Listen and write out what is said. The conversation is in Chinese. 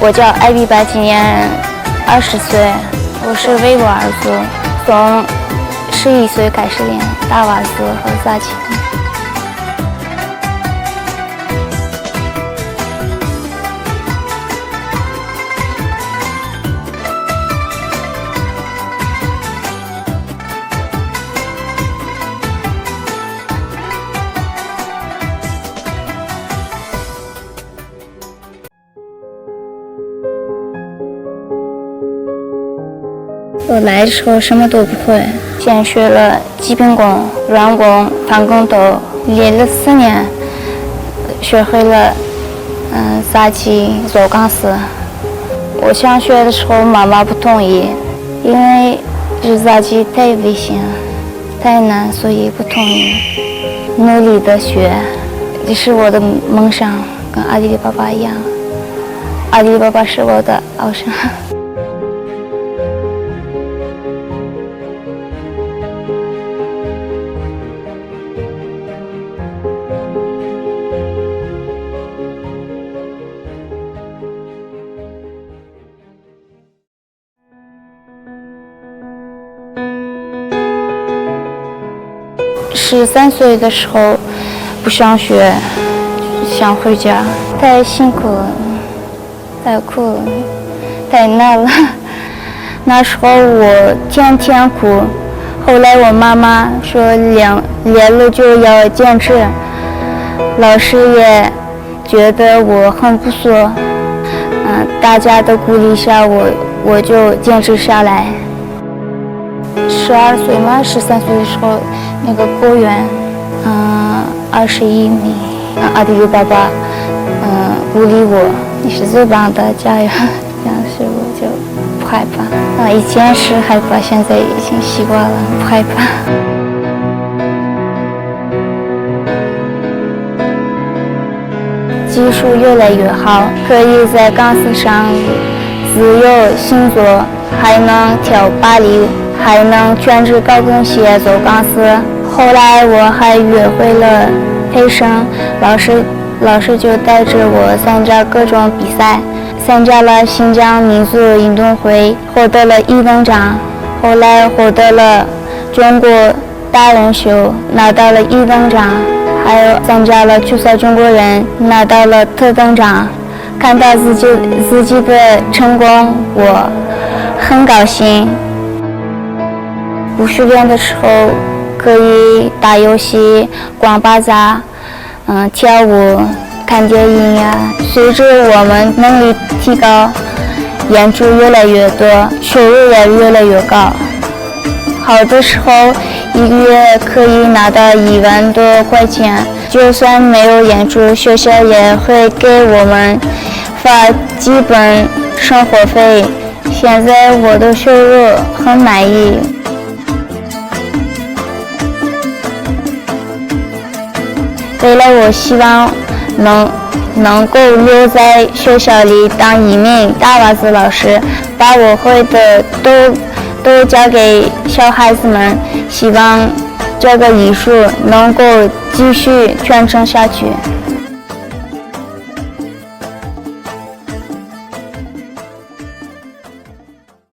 我叫艾比巴，今年20岁，我是维吾尔族，从11岁开始练大瓦子和萨奇。我来的时候什么都不会，先学了基本功、软功、翻跟斗，练了4年，学会了萨奇、走钢丝。我想学的时候，妈妈不同意，因为这萨奇太危险、太难，所以不同意。努力的学，这是我的梦想，跟阿迪的爸爸一样。阿迪的爸爸是我的偶像。13岁的时候不想学，想回家，太辛苦了，太苦了，太难了。那时候我天天哭，后来我妈妈说练了就要坚持，老师也觉得我很不错，大家的鼓励下我就坚持下来。12岁嘛，13岁的时候，那个公园，21米，阿迪的爸爸，鼓励我，你是最棒的，加油！这样是我就不害怕。以前是害怕，现在已经习惯了，不害怕。技术越来越好，可以在钢丝上自由行走，还能跳芭蕾。还能全职高跟鞋走钢丝。后来我还学会了配绳，老师就带着我参加各种比赛，参加了新疆民族运动会，获得了1等奖。后来获得了中国达人秀，拿到了1等奖，还有参加了出赛中国人，拿到了特等奖。看到自己的成功，我很高兴。不训练的时候可以打游戏、逛巴扎、跳舞、看电影呀。随着我们能力提高，演出越来越多，收入也越来越高。好的时候1个月可以拿到1万多块钱，就算没有演出，学校也会给我们发基本生活费。现在我的收入很满意。未来我希望能够留在学校里当1名大瓦子老师，把我会的都教给小孩子们，希望这个艺术能够继续传承下去。